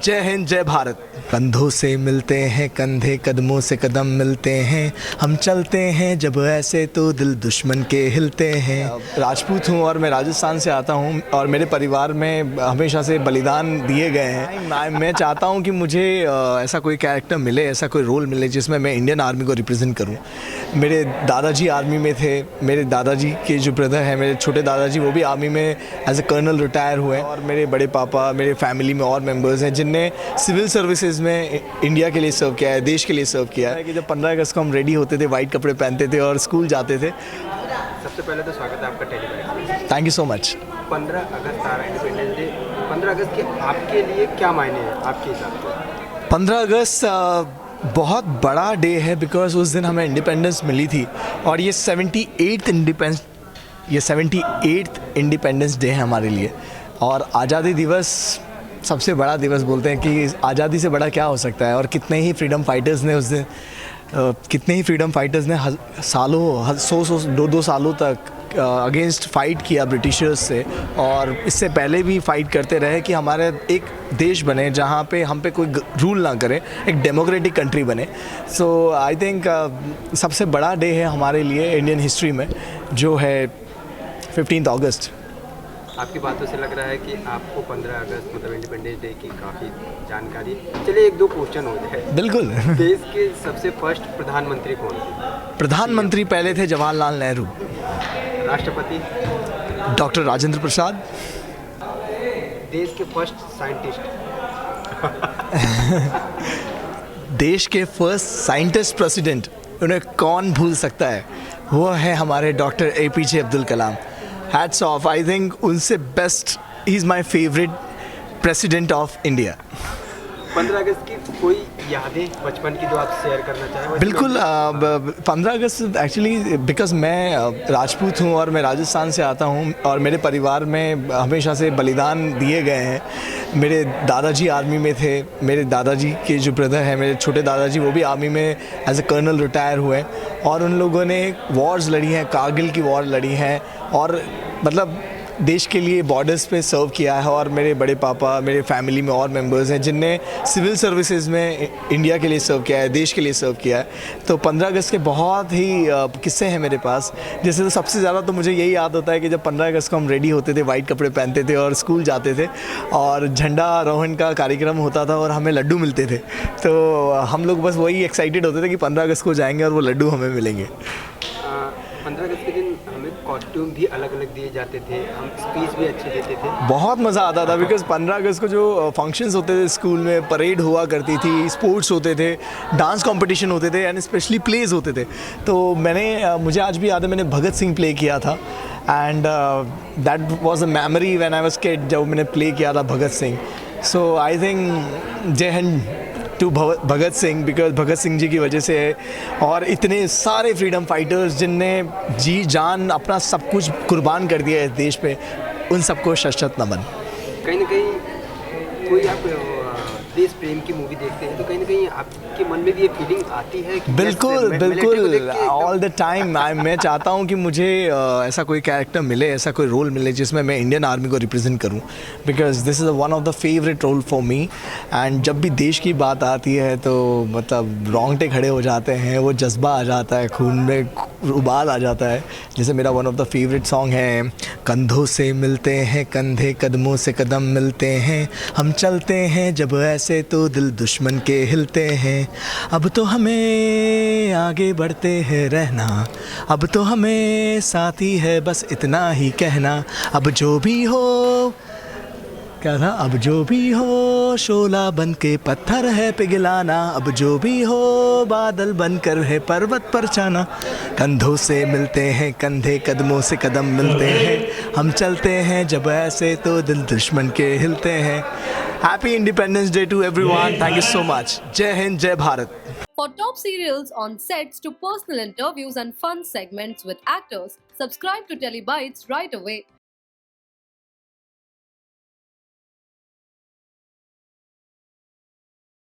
जय हिंद जय भारत। कंधों से मिलते हैं कंधे, कदमों से कदम मिलते हैं, हम चलते हैं जब ऐसे तो दिल दुश्मन के हिलते हैं। राजपूत हूँ और मैं राजस्थान से आता हूँ और मेरे परिवार में हमेशा से बलिदान दिए गए हैं। मैं चाहता हूँ कि मुझे ऐसा कोई कैरेक्टर मिले, ऐसा कोई रोल मिले जिसमें मैं इंडियन आर्मी को रिप्रेजेंट करूँ। मेरे दादाजी आर्मी में थे, मेरे दादाजी के जो ब्रदर हैं, मेरे छोटे दादाजी, वो भी आर्मी में एज ए कर्नल रिटायर हुए, और मेरे बड़े पापा, मेरे फैमिली में और मेंबर्स हैं जिनने सिविल सर्विसेज में इंडिया के लिए सर्व किया है, देश के लिए सर्व किया है। कि जब 15 अगस्त को हम रेडी होते थे, वाइट कपड़े पहनते थे और स्कूल जाते थे। सबसे पहले तो स्वागत है आपका टेलीविजन में। Thank you so much. 15 अगस्त आ रहा है, इंडिपेंडेंस डे। 15 अगस्त के आपके लिए क्या मायने हैं आपके हिसाब से? 15 अगस्त बहुत बड़ा डे है बिकॉज उस दिन हमें इंडिपेंडेंस मिली थी, और ये 78th इंडिपेंडेंस डे है हमारे लिए। और आज़ादी दिवस सबसे बड़ा दिवस बोलते हैं कि आज़ादी से बड़ा क्या हो सकता है। और कितने ही फ्रीडम फाइटर्स ने उस दिन सालों 100 सालों तक अगेंस्ट फ़ाइट किया ब्रिटिशर्स से, और इससे पहले भी फ़ाइट करते रहे कि हमारे एक देश बने जहाँ पे हम पे कोई रूल ना करे, एक डेमोक्रेटिक कंट्री बने। सो आई थिंक सबसे बड़ा डे है हमारे लिए इंडियन हिस्ट्री में, जो है 15 अगस्त। आपकी बातों से लग रहा है कि आपको 15 अगस्त मतलब इंडिपेंडेंस डे की काफ़ी जानकारी। चलिए एक दो क्वेश्चन हो जाए। बिल्कुल। देश के सबसे फर्स्ट प्रधानमंत्री कौन थे? प्रधानमंत्री पहले थे जवाहरलाल नेहरू। राष्ट्रपति? डॉक्टर राजेंद्र प्रसाद। देश के फर्स्ट साइंटिस्ट? देश के फर्स्ट साइंटिस्ट प्रेसिडेंट, उन्हें कौन भूल सकता है, वो है हमारे doctor APJ Abdul Kalam. Hats off, I think उनसे best, he is my favourite president of India. 15 अगस्त की कोई यादें बचपन की जो आप शेयर करना चाहें? बिल्कुल। 15 अगस्त एक्चुअली बिकॉज मैं राजपूत हूँ और मैं राजस्थान से आता हूँ, और मेरे परिवार में हमेशा से बलिदान दिए गए हैं। मेरे दादाजी आर्मी में थे, मेरे दादाजी के जो ब्रदर हैं, मेरे छोटे दादाजी, वो भी आर्मी में एज ए कर्नल रिटायर हुए, और उन लोगों ने वॉर्स लड़ी हैं, कारगिल की वॉर लड़ी हैं, और मतलब देश के लिए बॉर्डर्स पे सर्व किया है। और मेरे बड़े पापा, मेरे फैमिली में और मेंबर्स हैं जिनने सिविल सर्विसेज में इंडिया के लिए सर्व किया है, देश के लिए सर्व किया है। तो 15 अगस्त के बहुत ही किस्से हैं मेरे पास। जैसे तो सबसे ज़्यादा तो मुझे यही याद होता है कि जब 15 अगस्त को हम रेडी होते थे, वाइट कपड़े पहनते थे और स्कूल जाते थे, और झंडा आरोहण का कार्यक्रम होता था और हमें लड्डू मिलते थे। तो हम लोग बस वही एक्साइटेड होते थे कि 15 अगस्त को जाएंगे और वो लड्डू हमें मिलेंगे। 15 अगस्त के दिन हमें कॉस्ट्यूम भी अलग अलग दिए जाते थे, हम स्पीच भी अच्छे देते थे। बहुत मज़ा आता था बिकॉज 15 अगस्त को जो फंक्शंस होते थे स्कूल में, परेड हुआ करती थी, स्पोर्ट्स होते थे, डांस कंपटीशन होते थे, एंड स्पेशली प्लेज होते थे। तो मुझे आज भी याद है, मैंने भगत सिंह प्ले किया था, and that was a memory when I was kid, जब मैंने प्ले किया था भगत सिंह। सो I think Jai Hind to Bhagat Singh, because Bhagat Singh ji की वजह से है, और इतने सारे फ्रीडम फाइटर्स जिनने जी जान अपना सब कुछ कुर्बान कर दिया है इस देश पे, उन सबको शत नमन। कहीं ना कहीं कोई आप देश प्रेम की मूवी देखते हैं तो कहीं ना कहीं आपके मन में भी ये फीलिंग आती है कि बिल्कुल बिल्कुल, ऑल द टाइम। मैं चाहता हूँ कि मुझे ऐसा कोई कैरेक्टर मिले, ऐसा कोई रोल मिले जिसमें मैं इंडियन आर्मी को रिप्रेजेंट करूँ, because this is one of the favourite role for me. And जब भी देश की बात आती है तो मतलब रोंगटे खड़े हो जाते हैं, वो जज्बा आ जाता है, खून में उबाल आ जाता है। जैसे मेरा one of the favourite song है, कंधों से मिलते हैं कंधे, कदमों से कदम मिलते हैं, हम चलते हैं जब ऐसे तो दिल दुश्मन के हिलते हैं, अब तो हमें आगे बढ़ते हैं रहना, अब तो हमें साथी है बस इतना ही कहना, अब जो भी हो, क्या था, अब जो भी हो शोला बन के पत्थर है पिघलाना, अब जो भी हो बादल बनकर है पर्वत पर जाना, कंधों से मिलते हैं कंधे, कदमों से कदम मिलते हैं, हम चलते हैं जब ऐसे तो दिल दुश्मन के हिलते हैं। Happy independence day to everyone. Thank you so much. जय हिंद जय Bharat. For top serials on sets to personal interviews and fun segments with actors, subscribe to Telebytes right away.